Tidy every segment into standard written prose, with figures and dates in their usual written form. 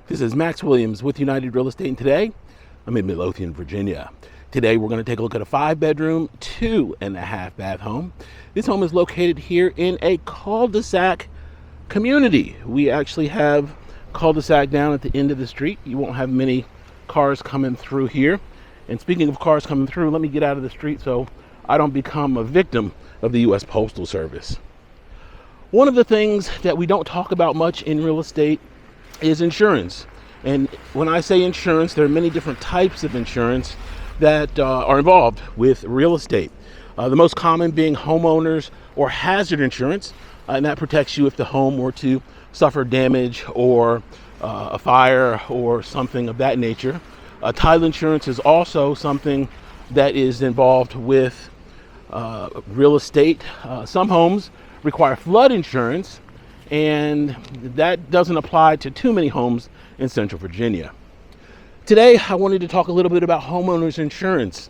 This is Max Williams with United Real Estate, and today I'm in Midlothian, Virginia. Today we're going to take a look at a 5-bedroom, 2.5-bath home. This home is located here in a cul-de-sac community. We actually have cul-de-sac down at the end of the street. You won't have many cars coming through here. And speaking of cars coming through, let me get out of the street so I don't become a victim of the U.S. Postal Service. One of the things that we don't talk about much in real estate is insurance. And when I say insurance, there are many different types of insurance that are involved with real estate. The most common being homeowners or hazard insurance, and that protects you if the home were to suffer damage or a fire or something of that nature. Title insurance is also something that is involved with real estate. Some homes require flood insurance, and that doesn't apply to too many homes in Central Virginia. Today, I wanted to talk a little bit about homeowners insurance.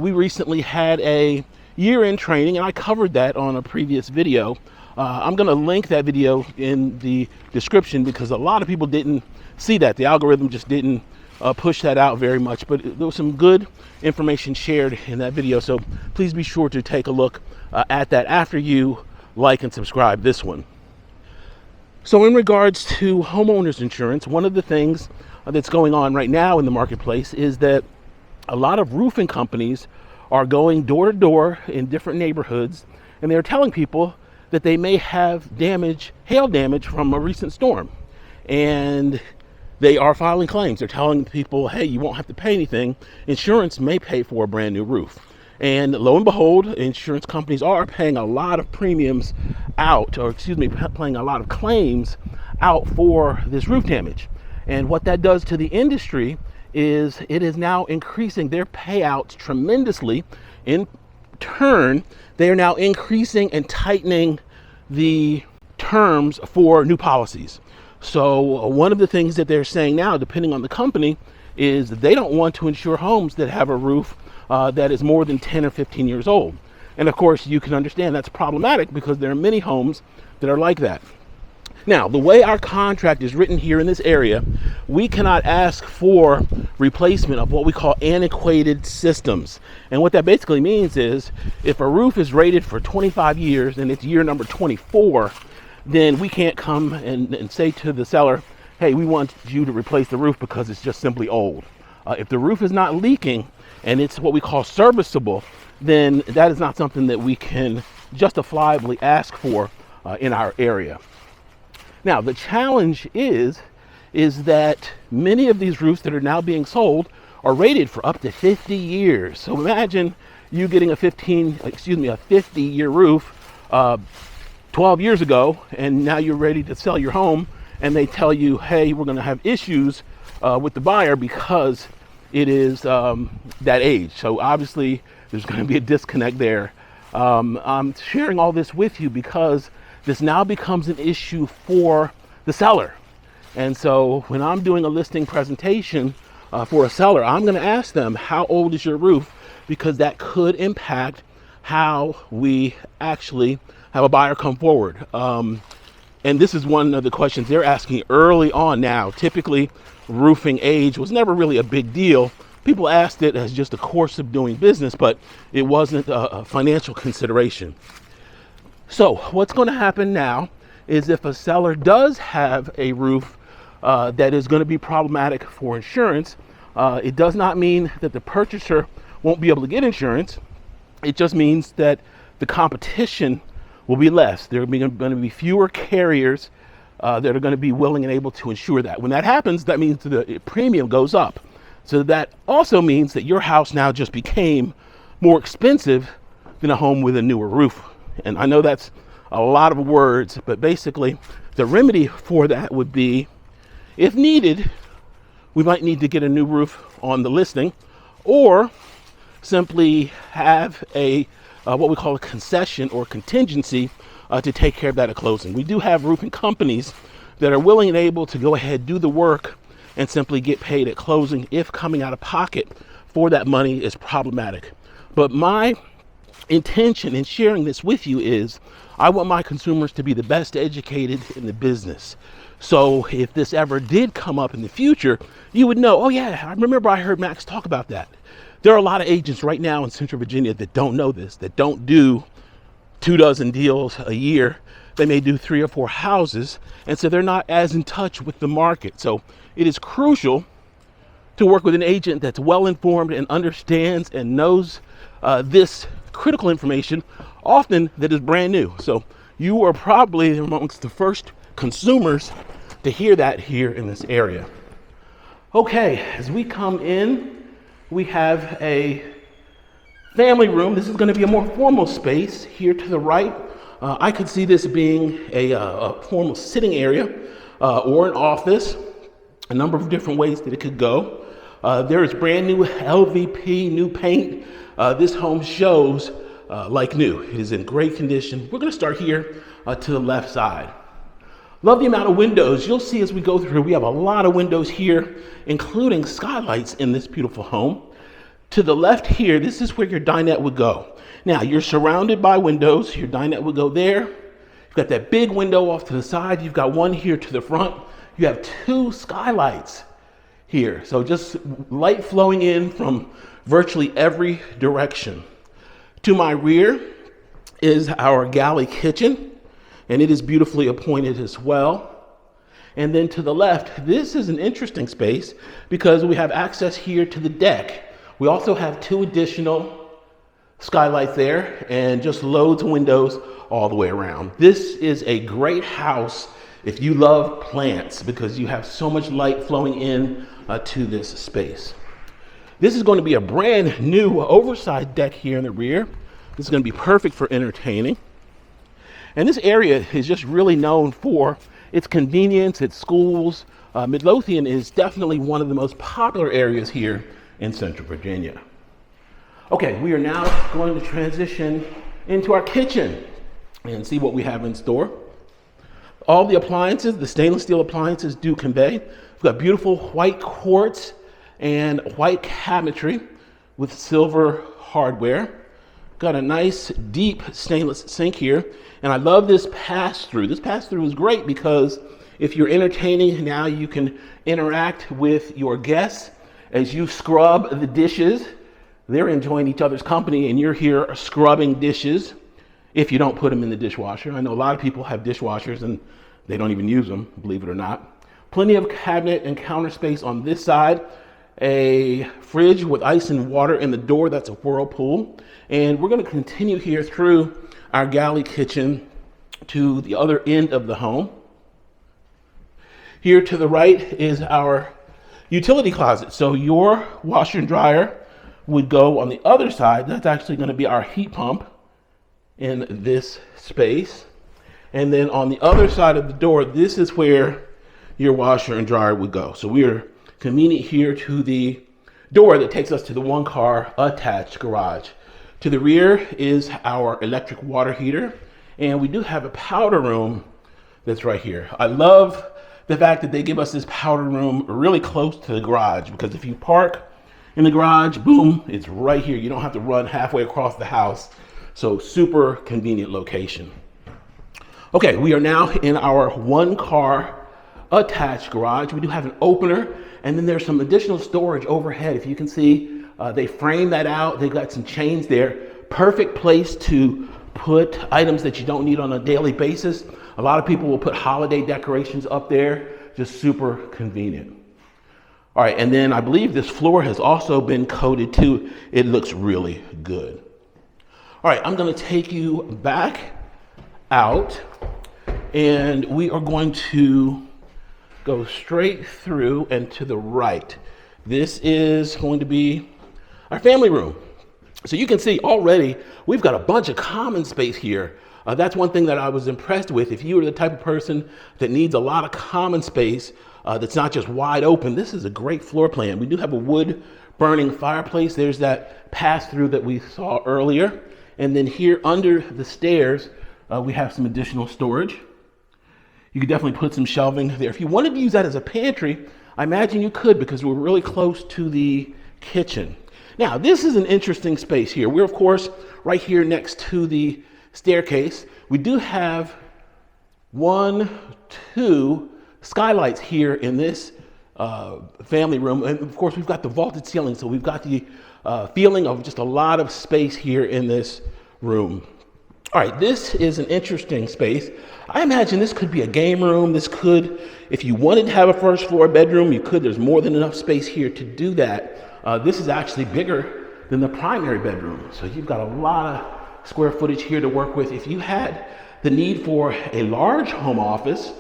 We recently had a year-end training, and I covered that on a previous video. I'm going to link that video in the description because a lot of people didn't see that. The algorithm just didn't push that out very much, but there was some good information shared in that video, so please be sure to take a look at that after you like and subscribe this one. So in regards to homeowners insurance, one of the things that's going on right now in the marketplace is that a lot of roofing companies are going door to door in different neighborhoods, and they're telling people that they may have damage, hail damage from a recent storm. And they are filing claims. They're telling people, hey, you won't have to pay anything. Insurance may pay for a brand new roof. And lo and behold, insurance companies are paying a lot of premiums out, paying a lot of claims out for this roof damage. And what that does to the industry is it is now increasing their payouts tremendously. In turn, they are now increasing and tightening the terms for new policies. So one of the things that they're saying now, depending on the company, is that they don't want to insure homes that have a roof that is more than 10 or 15 years old. And of course, you can understand that's problematic because there are many homes that are like that. Now, the way our contract is written here in this area, we cannot ask for replacement of what we call antiquated systems. And what that basically means is if a roof is rated for 25 years and it's year number 24, then we can't come and say to the seller, hey, we want you to replace the roof because it's just simply old. If the roof is not leaking and it's what we call serviceable, then that is not something that we can justifiably ask for in our area. Now, the challenge is that many of these roofs that are now being sold are rated for up to 50 years. So imagine you getting a 50-year roof 12 years ago, and now you're ready to sell your home, and they tell you, hey, we're going to have issues with the buyer because it is that age. So obviously there's going to be a disconnect there. I'm sharing all this with you because this now becomes an issue for the seller. And so when I'm doing a listing presentation for a seller, I'm going to ask them, how old is your roof? Because that could impact how we actually have a buyer come forward. And this is one of the questions they're asking early on now. Typically, roofing age was never really a big deal. People asked it as just a course of doing business, but it wasn't a financial consideration. So what's going to happen now is if a seller does have a roof that is going to be problematic for insurance, it does not mean that the purchaser won't be able to get insurance. It just means that the competition will be less. There are going to be fewer carriers that are going to be willing and able to insure that. When that happens, that means the premium goes up. So that also means that your house now just became more expensive than a home with a newer roof. And I know that's a lot of words, but basically the remedy for that would be, if needed, we might need to get a new roof on the listing, or simply have a what we call a concession or contingency to take care of that at closing. We do have roofing companies that are willing and able to go ahead, do the work, and simply get paid at closing if coming out of pocket for that money is problematic. But my intention in sharing this with you is I want my consumers to be the best educated in the business. So if this ever did come up in the future, you would know, oh yeah, I remember I heard Max talk about that. There are a lot of agents right now in Central Virginia that don't know this, that don't do 24 deals a year. They may do 3 or 4 houses, and so they're not as in touch with the market. So it is crucial to work with an agent that's well informed and understands and knows this critical information, often that is brand new. So you are probably amongst the first consumers to hear that here in this area. Okay, as we come in, we have a family room. This is going to be a more formal space here to the right. I could see this being a formal sitting area or an office, a number of different ways that it could go. There is brand new LVP, new paint. This home shows like new. It is in great condition. We're going to start here to the left side. Love the amount of windows. You'll see as we go through, we have a lot of windows here, including skylights in this beautiful home. To the left here, this is where your dinette would go. Now, you're surrounded by windows. Your dinette would go there. You've got that big window off to the side. You've got one here to the front. You have 2 skylights here. So just light flowing in from virtually every direction. To my rear is our galley kitchen, and it is beautifully appointed as well. And then to the left, this is an interesting space because we have access here to the deck. We also have 2 additional skylights there and just loads of windows all the way around. This is a great house if you love plants because you have so much light flowing in to this space. This is going to be a brand new oversized deck here in the rear. This is going to be perfect for entertaining. And this area is just really known for its convenience, its schools. Midlothian is definitely one of the most popular areas here in Central Virginia. Okay, we are now going to transition into our kitchen and see what we have in store. All the appliances, the stainless steel appliances do convey. We've got beautiful white quartz and white cabinetry with silver hardware. Got a nice deep stainless sink here. And I love this pass-through. This pass-through is great because if you're entertaining, now you can interact with your guests as you scrub the dishes. They're enjoying each other's company and you're here scrubbing dishes if you don't put them in the dishwasher. I know a lot of people have dishwashers and they don't even use them, believe it or not. Plenty of cabinet and counter space on this side. A fridge with ice and water in the door, that's a Whirlpool. And we're going to continue here through our galley kitchen to the other end of the home. Here to the right is our utility closet. So your washer and dryer would go on the other side. That's actually going to be our heat pump in this space. And then on the other side of the door, this is where your washer and dryer would go. So we are convenient here to the door that takes us to the 1-car attached garage. To the rear is our electric water heater, and we do have a powder room that's right here. I love the fact that they give us this powder room really close to the garage, because if you park in the garage, boom, it's right here. You don't have to run halfway across the house. So super convenient location. Okay, we are now in our 1-car attached garage. We do have an opener, and then there's some additional storage overhead. If you can see, they frame that out. They've got some chains there. Perfect place to put items that you don't need on a daily basis. A lot of people will put holiday decorations up there. Just super convenient. All right, and then I believe this floor has also been coated too. It looks really good. All right, I'm going to take you back out, and we are going to go straight through and to the right. This is going to be our family room. So you can see already we've got a bunch of common space here. That's one thing that I was impressed with. If you are the type of person that needs a lot of common space that's not just wide open, this is a great floor plan. We do have a wood burning fireplace. There's that pass through that we saw earlier. And then here under the stairs, we have some additional storage. You could definitely put some shelving there. If you wanted to use that as a pantry, I imagine you could, because we're really close to the kitchen. Now, this is an interesting space here. We're, of course, right here next to the staircase. We do have 1, 2 skylights here in this family room. And of course, we've got the vaulted ceiling, so we've got the feeling of just a lot of space here in this room. All right, this is an interesting space. I imagine this could be a game room. This could, if you wanted to have a first floor bedroom, you could. There's more than enough space here to do that. This is actually bigger than the primary bedroom. So you've got a lot of square footage here to work with. If you had the need for a large home office,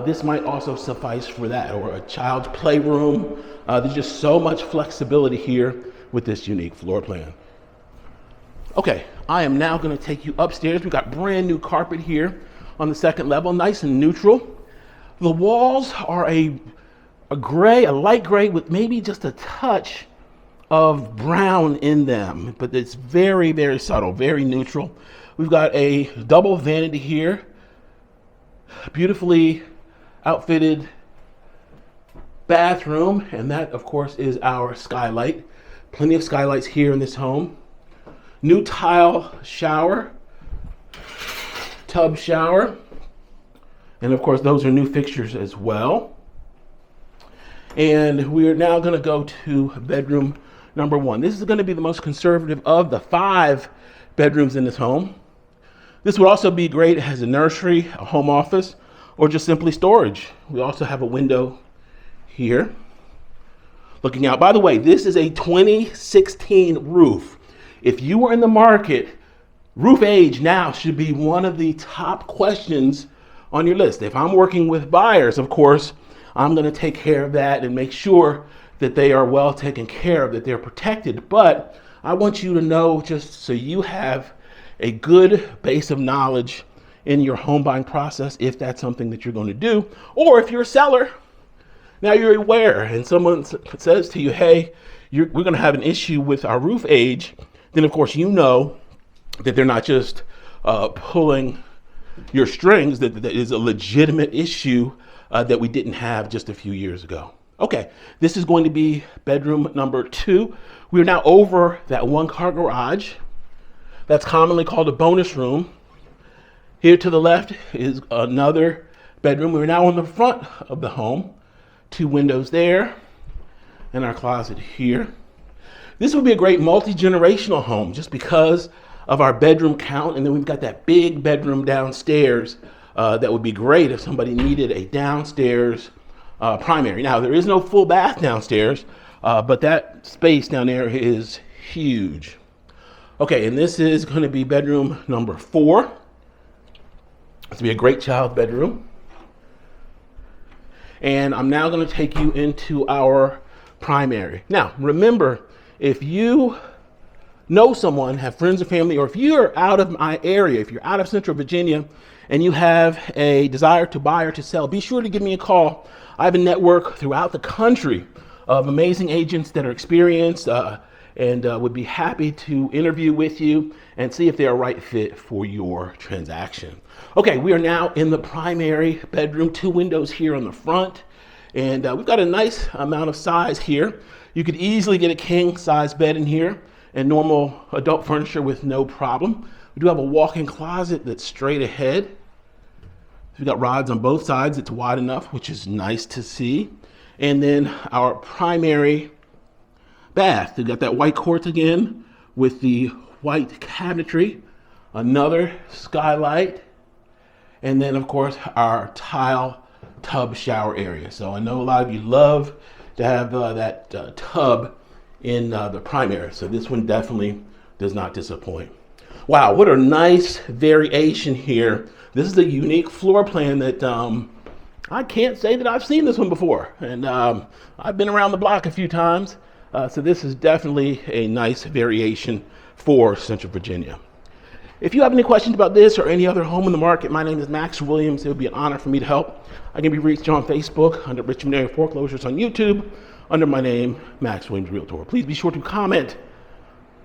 this might also suffice for that, or a child's playroom. There's just so much flexibility here with this unique floor plan. Okay, I am now going to take you upstairs. We've got brand new carpet here on the second level, nice and neutral. The walls are a gray, a light gray with maybe just a touch of brown in them, but it's very, very subtle, very neutral. We've got a double vanity here, beautifully outfitted bathroom, and that of course is our skylight. Plenty of skylights here in this home. New tile shower, tub shower, and of course those are new fixtures as well. And we are now going to go to bedroom number 1. This is going to be the most conservative of the 5 bedrooms in this home. This would also be great as a nursery, a home office, or just simply storage. We also have a window here looking out. By the way, this is a 2016 roof. If you were in the market, roof age now should be one of the top questions on your list. If I'm working with buyers, of course, I'm going to take care of that and make sure that they are well taken care of, that they're protected. But I want you to know, just so you have a good base of knowledge in your home buying process, if that's something that you're going to do, or if you're a seller, now you're aware and someone says to you, hey, we're going to have an issue with our roof age, then of course you know that they're not just pulling your strings, that is a legitimate issue that we didn't have just a few years ago. Okay, this is going to be bedroom number 2. We're now over that 1-car garage. That's commonly called a bonus room. Here to the left is another bedroom. We're now on the front of the home. 2 windows there, and our closet here. This would be a great multi-generational home just because of our bedroom count, and then we've got that big bedroom downstairs that would be great if somebody needed a downstairs primary. Now, there is no full bath downstairs, but that space down there is huge. Okay, and this is going to be bedroom number 4. This will be a great child bedroom. And I'm now going to take you into our primary. Now, remember, if you know someone, have friends or family, or if you're out of my area, if you're out of Central Virginia and you have a desire to buy or to sell, be sure to give me a call. I have a network throughout the country of amazing agents that are experienced and would be happy to interview with you and see if they're a right fit for your transaction. Okay, we are now in the primary bedroom, 2 windows here on the front, and we've got a nice amount of size here. You could easily get a king size bed in here and normal adult furniture with no problem. We do have a walk-in closet that's straight ahead. We've got rods on both sides. It's wide enough, which is nice to see. And then our primary bath. We've got that white quartz again with the white cabinetry, another skylight, and then of course our tile tub shower area. So I know a lot of you love to have that tub in the primary. So this one definitely does not disappoint. Wow, what a nice variation here. This is a unique floor plan that I can't say that I've seen this one before. And I've been around the block a few times. So this is definitely a nice variation for Central Virginia. If you have any questions about this or any other home in the market, my name is Max Williams. It would be an honor for me to help. I can be reached on Facebook under Richmond Area Foreclosures, on YouTube under my name, Max Williams Realtor. Please be sure to comment,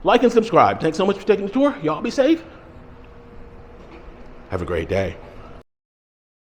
like, and subscribe. Thanks so much for taking the tour. Y'all be safe. Have a great day.